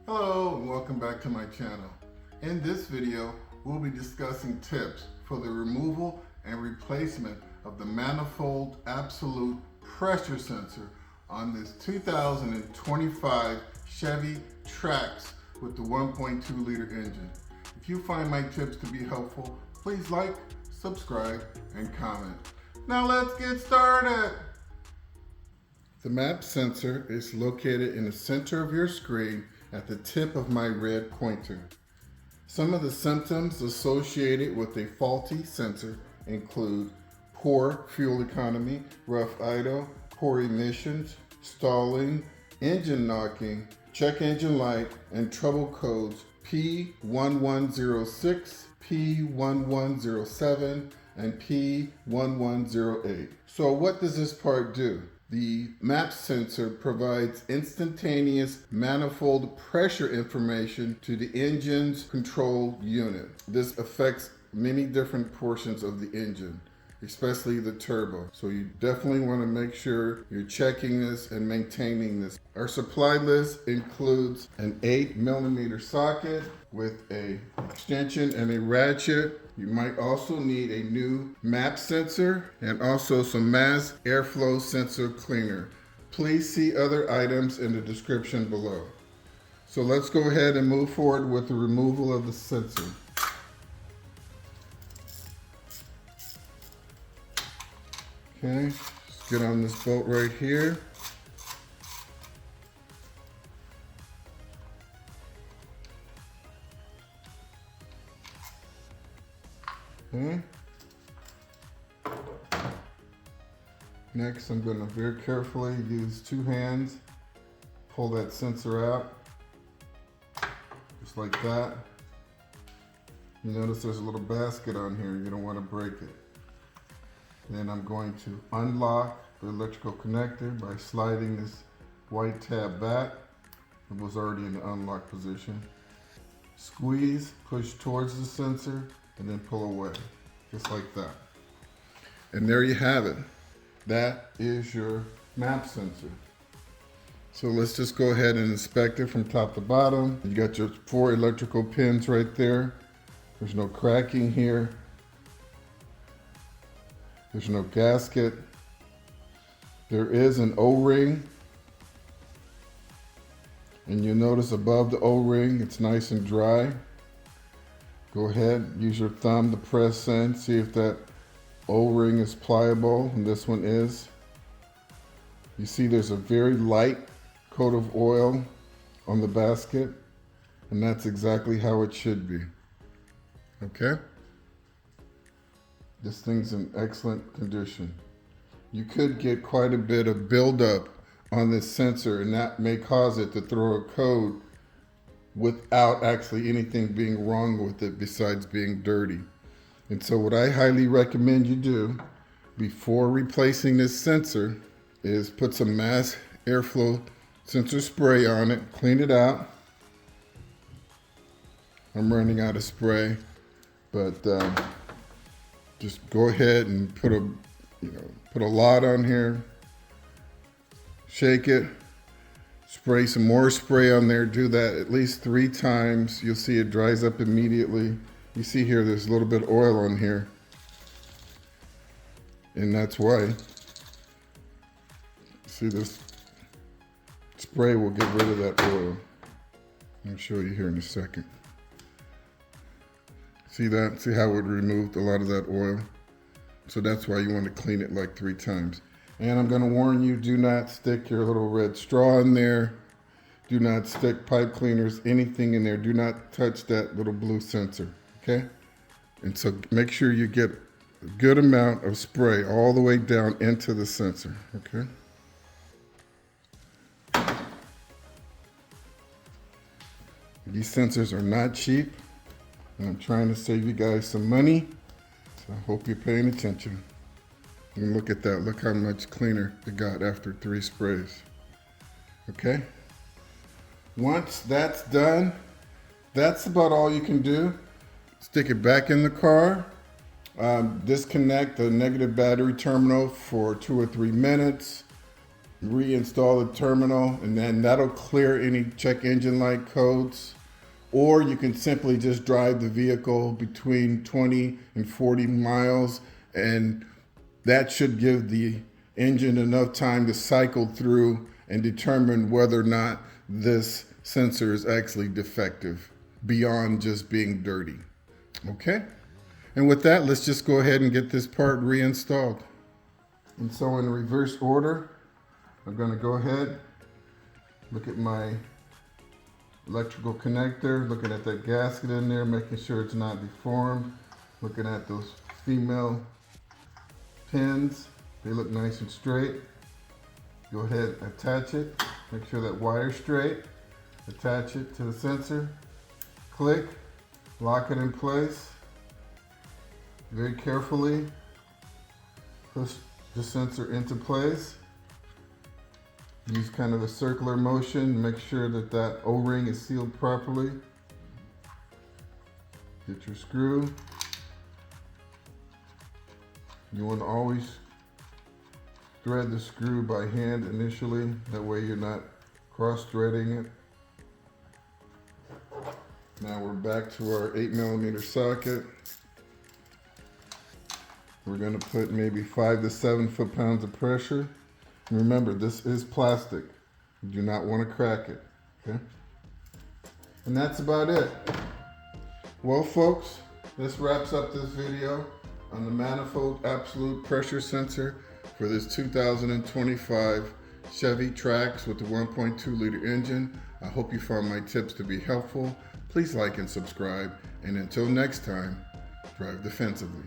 Hello and welcome back to my channel. In this video, we'll be discussing tips for the removal and replacement of the Manifold Absolute Pressure Sensor on this 2025 Chevy Trax with the 1.2 liter engine. If you find my tips to be helpful, please like, subscribe, and comment. Now let's get started. The MAP sensor is located in the center of your screen at the tip of my red pointer. Some of the symptoms associated with a faulty sensor include poor fuel economy, rough idle, poor emissions, stalling, engine knocking, check engine light, and trouble codes P1106, P1107, and P1108. So what does this part do? The MAP sensor provides instantaneous manifold pressure information to the engine's control unit. This affects many different portions of the engine, especially the turbo. So you definitely want to make sure you're checking this and maintaining this. Our supply list includes an 8mm socket with a extension and a ratchet. You might also need a new MAP sensor and also some mass airflow sensor cleaner. Please see other items in the description below. So let's go ahead and move forward with the removal of the sensor. Okay, let's get on this bolt right here. Okay. Next, I'm going to very carefully use two hands, pull that sensor out, just like that. You notice there's a little basket on here, you don't want to break it. Then I'm going to unlock the electrical connector by sliding this white tab back. It was already in the unlock position. Squeeze, push towards the sensor, and then pull away, just like that. And there you have it. That is your MAP sensor. So let's just go ahead and inspect it from top to bottom. You got your 4 electrical pins right there. There's no cracking here. There's no gasket. There is an O-ring. And you'll notice above the O-ring, it's nice and dry. Go ahead, use your thumb to press in, see if that O-ring is pliable, and this one is. You see there's a very light coat of oil on the basket, and that's exactly how it should be. Okay? This thing's in excellent condition. You could get quite a bit of buildup on this sensor, and that may cause it to throw a code without actually anything being wrong with it besides being dirty. And so what I highly recommend you do before replacing this sensor is put some mass airflow sensor spray on it, clean it out. I'm running out of spray, but just go ahead and put a lot on here, shake it, spray some more spray on there. Do that at least 3 times. You'll see it dries up immediately. You see here, there's a little bit of oil on here, and that's why. See, this spray will get rid of that oil. I'll show you here in a second. See that? See how it removed a lot of that oil? So that's why you want to clean it like 3 times. And I'm going to warn you, do not stick your little red straw in there. Do not stick pipe cleaners, anything in there. Do not touch that little blue sensor, okay? And so make sure you get a good amount of spray all the way down into the sensor, okay? These sensors are not cheap, and I'm trying to save you guys some money, so I hope you're paying attention. And look at that, look how much cleaner it got after 3 sprays. Okay? Once that's done, that's about all you can do. Stick it back in the car, disconnect the negative battery terminal for 2 or 3 minutes, reinstall the terminal, and then that'll clear any check engine light codes. Or you can simply just drive the vehicle between 20 and 40 miles, and that should give the engine enough time to cycle through and determine whether or not this sensor is actually defective beyond just being dirty. Okay? And with that, let's just go ahead and get this part reinstalled. And so in reverse order, I'm going to go ahead, look at my electrical connector, looking at that gasket in there, making sure it's not deformed, looking at those female pins, they look nice and straight. Go ahead, attach it, make sure that wire's straight, attach it to the sensor, click, lock it in place, very carefully push the sensor into place. Use kind of a circular motion, make sure that that O-ring is sealed properly. Get your screw. You want to always thread the screw by hand initially, that way you're not cross-threading it. Now we're back to our 8mm socket. We're going to put maybe 5 to 7 foot-pounds of pressure. Remember, this is plastic. You do not want to crack it, okay? And that's about it. Well, folks, this wraps up this video on the Manifold Absolute Pressure Sensor for this 2025 Chevy Trax with the 1.2 liter engine. I hope you found my tips to be helpful. Please like and subscribe. And until next time, drive defensively.